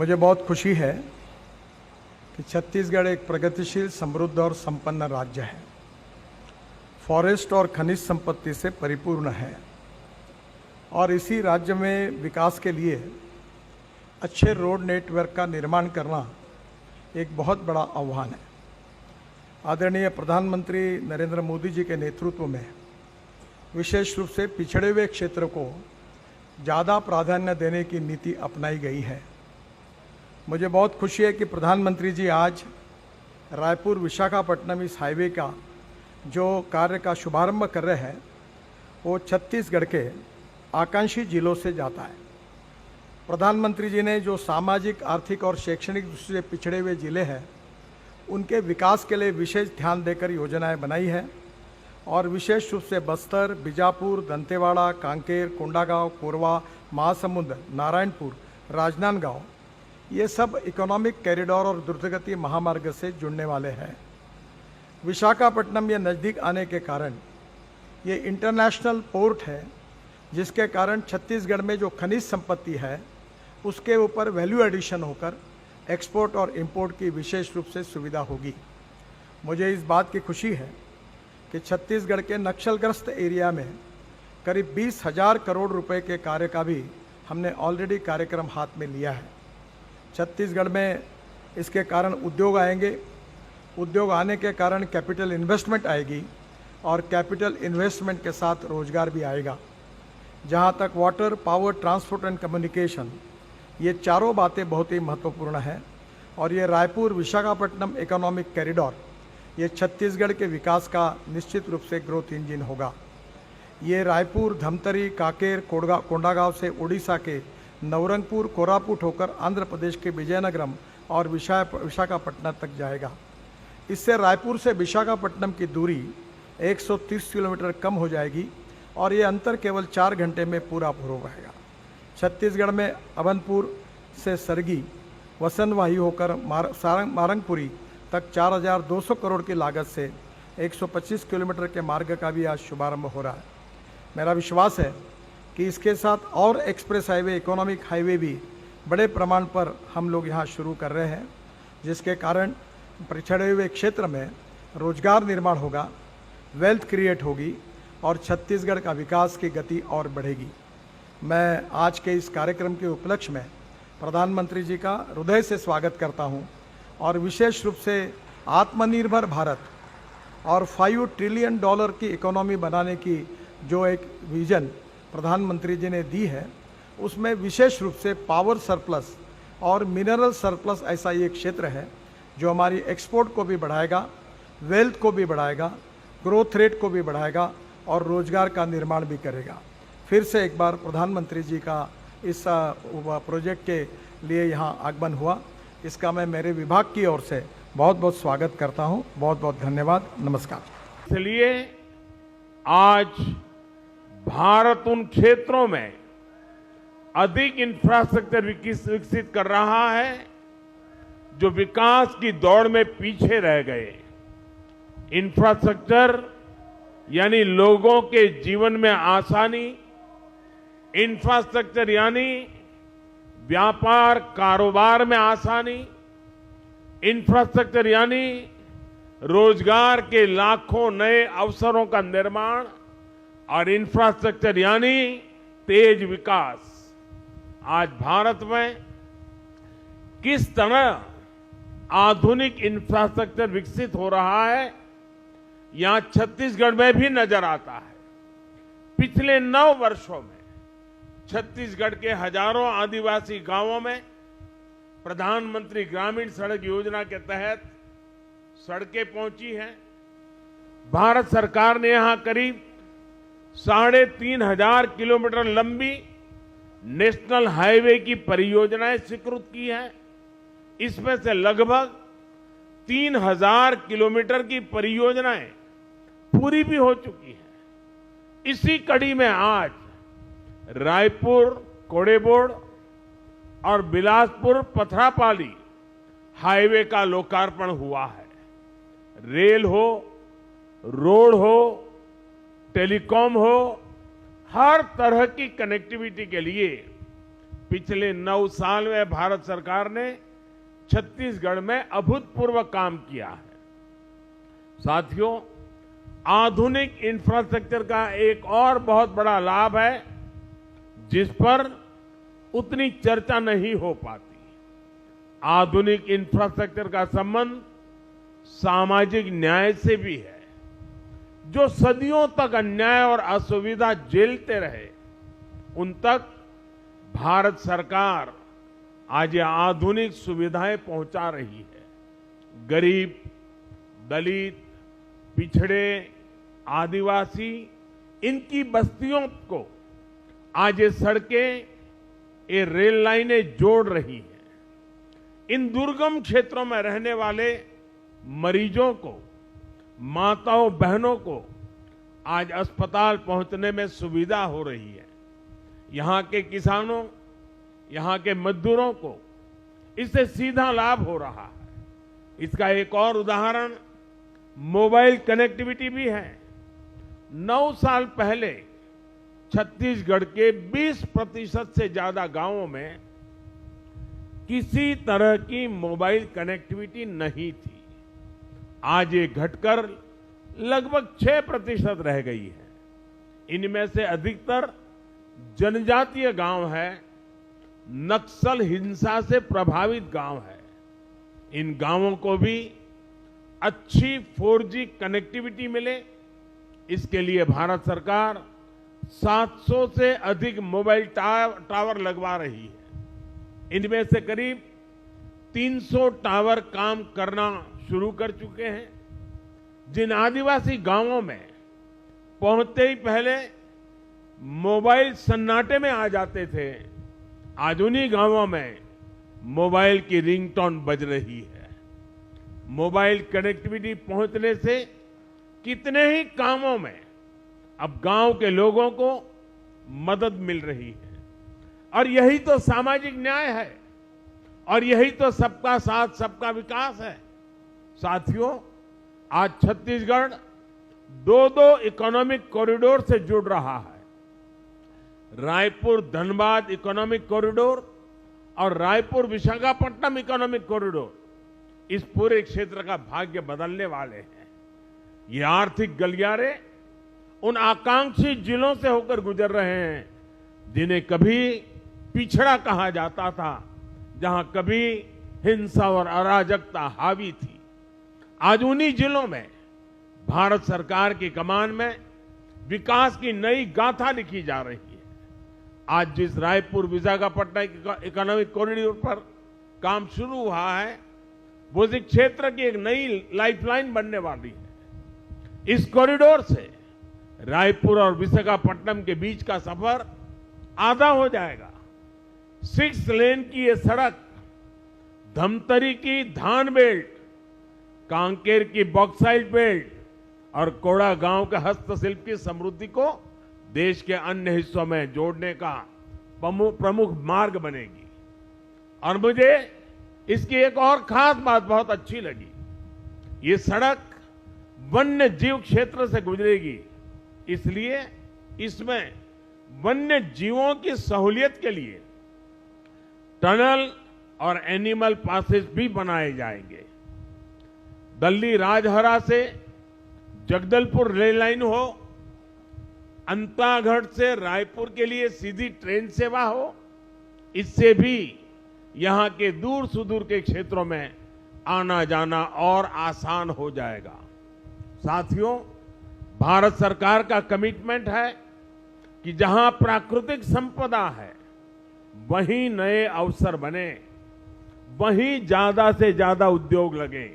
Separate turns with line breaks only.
मुझे बहुत खुशी है कि छत्तीसगढ़ एक प्रगतिशील, समृद्ध और संपन्न राज्य है। फॉरेस्ट और खनिज संपत्ति से परिपूर्ण है और इसी राज्य में विकास के लिए अच्छे रोड नेटवर्क का निर्माण करना एक बहुत बड़ा आह्वान है। आदरणीय प्रधानमंत्री नरेंद्र मोदी जी के नेतृत्व में विशेष रूप से पिछड़े हुए क्षेत्र को ज़्यादा प्राधान्य देने की नीति अपनाई गई है। मुझे बहुत खुशी है कि प्रधानमंत्री जी आज रायपुर विशाखापट्टनम इस हाईवे का जो कार्य का शुभारंभ कर रहे हैं वो छत्तीसगढ़ के आकांक्षी जिलों से जाता है। प्रधानमंत्री जी ने जो सामाजिक, आर्थिक और शैक्षणिक दृष्टि से पिछड़े हुए जिले हैं उनके विकास के लिए विशेष ध्यान देकर योजनाएं बनाई है और विशेष रूप से बस्तर, बीजापुर, दंतेवाड़ा, कांकेर, कोंडागांव, कोरबा, महासमुंद, नारायणपुर, राजनांदगांव ये सब इकोनॉमिक कॉरिडोर और द्रुतगति महामार्ग से जुड़ने वाले हैं। विशाखापट्टनम ये नज़दीक आने के कारण ये इंटरनेशनल पोर्ट है, जिसके कारण छत्तीसगढ़ में जो खनिज संपत्ति है उसके ऊपर वैल्यू एडिशन होकर एक्सपोर्ट और इंपोर्ट की विशेष रूप से सुविधा होगी। मुझे इस बात की खुशी है कि छत्तीसगढ़ के नक्सलग्रस्त एरिया में करीब 20,000 करोड़ रुपए के कार्य का भी हमने ऑलरेडी कार्यक्रम हाथ में लिया है। छत्तीसगढ़ में इसके कारण उद्योग आएंगे, उद्योग आने के कारण कैपिटल इन्वेस्टमेंट आएगी और कैपिटल इन्वेस्टमेंट के साथ रोजगार भी आएगा। जहाँ तक water, power, transport and communication ये चारों बातें बहुत ही महत्वपूर्ण हैं और ये रायपुर विशाखापट्टनम इकोनॉमिक कॉरिडोर ये छत्तीसगढ़ के विकास का निश्चित रूप से ग्रोथ इंजन होगा। ये रायपुर, धमतरी, कांकेर, कोंडागांव से उड़ीसा के नवरंगपुर, कोरापुट होकर आंध्र प्रदेश के विजयनगरम और विशाखापट्टनम तक जाएगा। इससे रायपुर से विशाखापट्टनम की दूरी 130 किलोमीटर कम हो जाएगी और ये अंतर केवल 4 घंटे में पूरा हो पाएगा। छत्तीसगढ़ में अभनपुर से सरगी, वसनवाही होकर मारंगपुरी तक 4,200 करोड़ की लागत से 125 किलोमीटर के मार्ग का भी आज शुभारंभ हो रहा है। मेरा विश्वास है कि इसके साथ और एक्सप्रेस हाईवे, इकोनॉमिक हाईवे भी बड़े प्रमाण पर हम लोग यहाँ शुरू कर रहे हैं, जिसके कारण पिछड़े हुए क्षेत्र में रोजगार निर्माण होगा, वेल्थ क्रिएट होगी और छत्तीसगढ़ का विकास की गति और बढ़ेगी। मैं आज के इस कार्यक्रम के उपलक्ष्य में प्रधानमंत्री जी का हृदय से स्वागत करता हूं और विशेष रूप से आत्मनिर्भर भारत और $5 ट्रिलियन की इकोनॉमी बनाने की जो एक विजन प्रधानमंत्री जी ने दी है उसमें विशेष रूप से पावर सरप्लस और मिनरल सरप्लस ऐसा ये क्षेत्र है जो हमारी एक्सपोर्ट को भी बढ़ाएगा, वेल्थ को भी बढ़ाएगा, ग्रोथ रेट को भी बढ़ाएगा और रोजगार का निर्माण भी करेगा। फिर से एक बार प्रधानमंत्री जी का इस प्रोजेक्ट के लिए यहाँ आगमन हुआ, इसका मैं मेरे विभाग की ओर से बहुत बहुत स्वागत करता हूँ। बहुत बहुत धन्यवाद। नमस्कार।
इसलिए आज भारत उन क्षेत्रों में अधिक इंफ्रास्ट्रक्चर विकसित कर रहा है जो विकास की दौड़ में पीछे रह गए। इंफ्रास्ट्रक्चर यानी लोगों के जीवन में आसानी, इंफ्रास्ट्रक्चर यानी व्यापार कारोबार में आसानी, इंफ्रास्ट्रक्चर यानी रोजगार के लाखों नए अवसरों का निर्माण और इंफ्रास्ट्रक्चर यानी तेज विकास। आज भारत में किस तरह आधुनिक इंफ्रास्ट्रक्चर विकसित हो रहा है यहां छत्तीसगढ़ में भी नजर आता है। पिछले 9 वर्षों में छत्तीसगढ़ के हजारों आदिवासी गांवों में प्रधानमंत्री ग्रामीण सड़क योजना के तहत सड़कें पहुंची हैं। भारत सरकार ने यहां करीब 3,500 किलोमीटर लंबी नेशनल हाईवे की परियोजनाएं स्वीकृत की हैं। इसमें से लगभग 3,000 किलोमीटर की परियोजनाएं पूरी भी हो चुकी हैं। इसी कड़ी में आज रायपुर, कोड़ेबोड़ और बिलासपुर पथरापाली हाईवे का लोकार्पण हुआ है। रेल हो, रोड हो, टेलीकॉम हो, हर तरह की कनेक्टिविटी के लिए पिछले 9 साल में भारत सरकार ने छत्तीसगढ़ में अभूतपूर्व काम किया है। साथियों, आधुनिक इंफ्रास्ट्रक्चर का एक और बहुत बड़ा लाभ है जिस पर उतनी चर्चा नहीं हो पाती। आधुनिक इंफ्रास्ट्रक्चर का संबंध सामाजिक न्याय से भी है। जो सदियों तक अन्याय और असुविधा झेलते रहे, उन तक भारत सरकार आज ये आधुनिक सुविधाएं पहुंचा रही है। गरीब, दलित, पिछड़े, आदिवासी, इनकी बस्तियों को आज ये सड़कें, ये रेल लाइनें जोड़ रही हैं। इन दुर्गम क्षेत्रों में रहने वाले मरीजों को, माताओं बहनों को आज अस्पताल पहुंचने में सुविधा हो रही है। यहां के किसानों, यहां के मजदूरों को इससे सीधा लाभ हो रहा है। इसका एक और उदाहरण मोबाइल कनेक्टिविटी भी है। 9 साल पहले छत्तीसगढ़ के 20% से ज्यादा गांवों में किसी तरह की मोबाइल कनेक्टिविटी नहीं थी। आज ये घटकर लगभग 6% रह गई है। इनमें से अधिकतर जनजातीय गांव है, नक्सल हिंसा से प्रभावित गांव है। इन गांवों को भी अच्छी 4G कनेक्टिविटी मिले, इसके लिए भारत सरकार 700 से अधिक मोबाइल टावर लगवा रही है। इनमें से करीब 300 टावर काम करना शुरू कर चुके हैं। जिन आदिवासी गांवों में पहुंचते ही पहले मोबाइल सन्नाटे में आ जाते थे, आज उन्हीं गांवों में मोबाइल की रिंगटोन बज रही है। मोबाइल कनेक्टिविटी पहुंचने से कितने ही कामों में अब गांव के लोगों को मदद मिल रही है। और यही तो सामाजिक न्याय है, और यही तो सबका साथ सबका विकास है। साथियों, आज छत्तीसगढ़ 2 इकोनॉमिक कॉरिडोर से जुड़ रहा है। रायपुर धनबाद इकोनॉमिक कॉरिडोर और रायपुर विशाखापट्टनम इकोनॉमिक कॉरिडोर इस पूरे क्षेत्र का भाग्य बदलने वाले हैं। ये आर्थिक गलियारे उन आकांक्षी जिलों से होकर गुजर रहे हैं जिन्हें कभी पिछड़ा कहा जाता था, जहां कभी हिंसा और अराजकता हावी थी। आज उन्हीं जिलों में भारत सरकार की कमान में विकास की नई गाथा लिखी जा रही है। आज जिस रायपुर विशाखापट्टनम इकोनॉमिक कॉरिडोर पर काम शुरू हुआ है, वो इस क्षेत्र की एक नई लाइफलाइन बनने वाली है। इस कॉरिडोर से रायपुर और विशाखापट्टनम के बीच का सफर आधा हो जाएगा। 6 लेन की ये सड़क धमतरी की धान बेल्ट, कांकेर की बॉक्साइट बेल्ट और कोड़ा गांव के हस्तशिल्प की समृद्धि को देश के अन्य हिस्सों में जोड़ने का प्रमुख मार्ग बनेगी। और मुझे इसकी एक और खास बात बहुत अच्छी लगी। ये सड़क वन्य जीव क्षेत्र से गुजरेगी, इसलिए इसमें वन्य जीवों की सहूलियत के लिए टनल और एनिमल पासेस भी बनाए जाएंगे। दिल्ली राजहरा से जगदलपुर रेल लाइन हो, अंतागढ़ से रायपुर के लिए सीधी ट्रेन सेवा हो, इससे भी यहां के दूर सुदूर के क्षेत्रों में आना जाना और आसान हो जाएगा। साथियों, भारत सरकार का कमिटमेंट है कि जहां प्राकृतिक संपदा है वहीं नए अवसर बने, वहीं ज्यादा से ज्यादा उद्योग लगे।